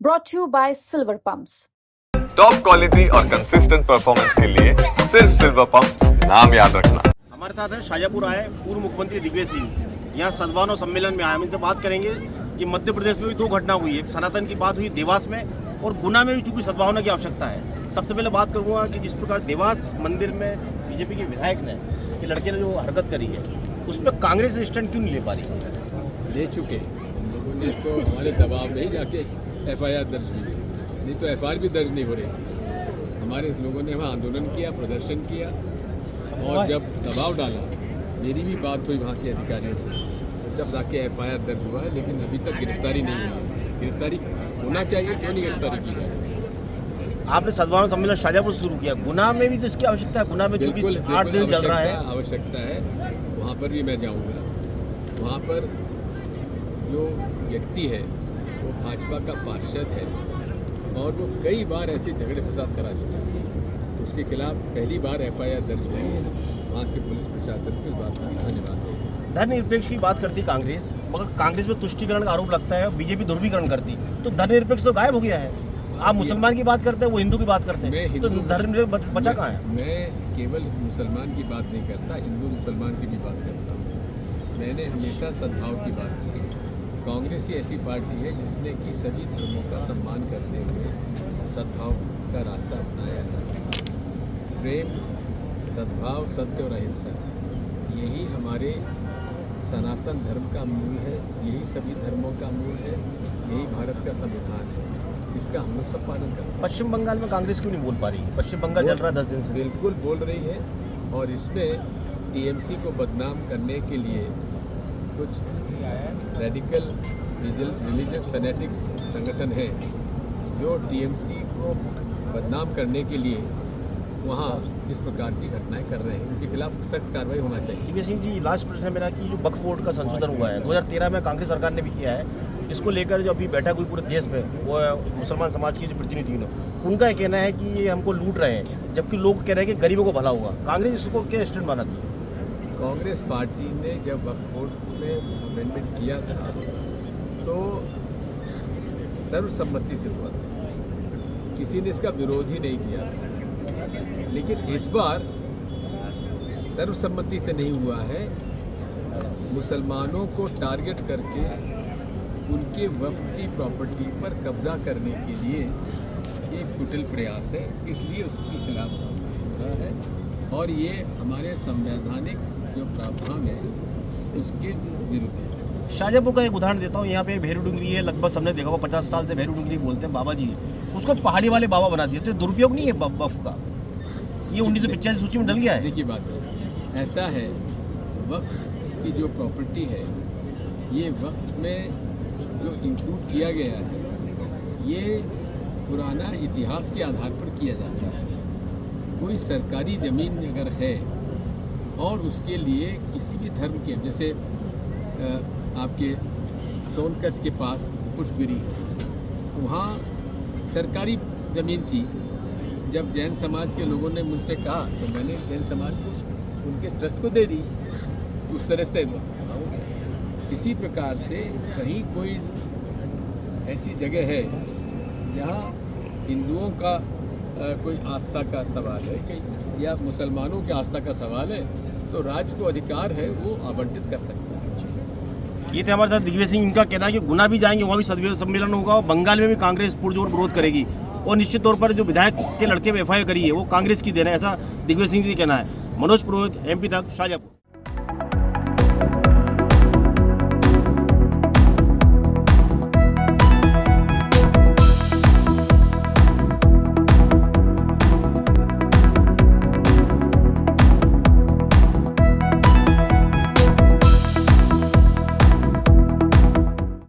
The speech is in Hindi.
brought to you by Silver Pumps. Top quality और कंसिस्टेंट परफॉर्मेंस के लिए सिर्फ सिल्वर पंप्स नाम याद रखना। हमारे साथ है शाजापुर आए पूर्व मुख्यमंत्री दिग्विजय सिंह। यहाँ सद्भावना सम्मेलन में आए। हम इनसे बात करेंगे कि मध्य प्रदेश में भी दो घटना हुई, एक सनातन की बात हुई देवास में, और गुना में भी चूंकि सद्भावना की आवश्यकता है। सबसे पहले बात करूँगा कि जिस प्रकार देवास मंदिर में बीजेपी के विधायक ने कि लड़के ने जो हरकत करी है उस पर कांग्रेस स्टैंड क्यों नहीं ले पा रही? ले चुके हम लोगों ने, तो हमारे दबाव में ही जाके FIR दर्ज हुई, नहीं तो FIR भी दर्ज नहीं हो रही थी। हमारे लोगों ने वहाँ आंदोलन किया, प्रदर्शन किया, और जब दबाव डाला, मेरी भी बात हुई वहाँ के अधिकारियों से, जब जाके FIR दर्ज हुआ है, लेकिन अभी तक गिरफ्तारी नहीं हुई है। गिरफ्तारी होना चाहिए, क्यों नहीं गिरफ्तारी की जा रही? आपने सद्भावना सम्मेलन शाजापुर शुरू किया, गुना में भी तो इसकी आवश्यकता है। गुना में चूंकि 8 दिन चल रहा है, आवश्यकता है, वहाँ पर भी मैं जाऊँगा। वहाँ पर जो व्यक्ति है वो भाजपा का पार्षद है, और वो कई बार ऐसे झगड़े फसाद करा चुका है। उसके खिलाफ पहली बार FIR दर्ज हुई है। वहाँ के पुलिस प्रशासन को इस बात का भी धन्यवाद है। धर्मनिरपेक्ष की बात करती कांग्रेस, मगर कांग्रेस में तुष्टिकरण का आरोप लगता है और बीजेपी ध्रुवीकरण करती, तो धर्मनिरपेक्ष तो गायब हो गया है। आप मुसलमान की बात करते हैं, वो हिंदू की बात करते हैं, तो धर्मनिरपेक्ष बचा कहाँ है? मैं केवल मुसलमान की बात नहीं करता, हिंदू मुसलमान की भी बात करता हूँ। मैंने हमेशा सद्भाव की बात की। कांग्रेस ही ऐसी पार्टी है जिसने कि सभी धर्मों का सम्मान करते हुए सद्भाव का रास्ता अपनाया है। प्रेम, सद्भाव, सत्य और अहिंसा, यही हमारे सनातन धर्म का मूल है, यही सभी धर्मों का मूल है, यही भारत का संविधान है। इसका हम लोग सब पालन करते हैं। पश्चिम बंगाल में कांग्रेस क्यों नहीं बोल पा रही? पश्चिम बंगाल चल रहा है 10 दिन से। बिल्कुल बोल रही है, और इसमें TMC को बदनाम करने के लिए कुछ रेडिकल रिलीजियस फैनेटिक्स संगठन है जो TMC को बदनाम करने के लिए वहाँ इस प्रकार की घटनाएं कर रहे हैं। उनके खिलाफ सख्त कार्रवाई होना चाहिए। दिग्विजय सिंह जी, लास्ट प्रश्न है मेरा कि जो वक्फ बोर्ड का संशोधन हुआ है 2013 में, कांग्रेस सरकार ने भी किया है, इसको लेकर जो अभी बैठक हुई पूरे देश में, वो मुसलमान समाज के जो प्रतिनिधि हैं, उनका ये कहना है कि ये हमको लूट रहे हैं, जबकि लोग कह रहे हैं कि गरीबों को भला हुआ। कांग्रेस इसको क्या स्टैंड बनाती है? कांग्रेस पार्टी ने जब वक्फ बोर्ड में अमेंडमेंट किया था तो सर्वसम्मति से हुआ था, किसी ने इसका विरोध ही नहीं किया था। लेकिन इस बार सर्वसम्मति से नहीं हुआ है, मुसलमानों को टारगेट करके उनके वक्फ की प्रॉपर्टी पर कब्जा करने के लिए एक कुटिल प्रयास है, इसलिए उसके खिलाफ हो रहा है, और ये हमारे संवैधानिक जो प्रावधान है उसके विरुद्ध है। शाजापुर का एक उदाहरण देता हूँ। यहाँ पे भैरू डुंगरी है, लगभग सबने देखा होगा, 50 साल से भैरू डुंगरी बोलते हैं बाबा जी, उसको पहाड़ी वाले बाबा बना दिए। तो दुरुपयोग नहीं है वक्फ का? ये 1985 सूची में डल गया है। देखिए बात है, ऐसा है, वक्फ की जो प्रॉपर्टी है, ये वक्फ में जो इंक्लूड किया गया है, ये पुराना इतिहास के आधार पर किया जाता है। कोई सरकारी ज़मीन अगर है और उसके लिए किसी भी धर्म के, जैसे आपके सोनकच्छ के पास पुष्पगिरी है, वहाँ सरकारी ज़मीन थी। जब जैन समाज के लोगों ने मुझसे कहा तो मैंने जैन समाज को उनके ट्रस्ट को दे दी, उस तरह से इसी प्रकार से कहीं कोई ऐसी जगह है जहाँ हिंदुओं का कोई आस्था का सवाल है कि या मुसलमानों के आस्था का सवाल है, तो राज्य को अधिकार है वो आवंटित कर सकता है। ये थे हमारे साथ दिग्विजय सिंह। इनका कहना है कि गुना भी जाएंगे, वहाँ भी सद्भावना सम्मेलन होगा, और बंगाल में भी कांग्रेस पुरजोर विरोध करेगी, और निश्चित तौर पर जो विधायक के लड़के पे FIR करी है वो कांग्रेस की देना है, ऐसा दिग्विजय सिंह जी कहना है। मनोज पुरोहित, MP तक, शाजापुर।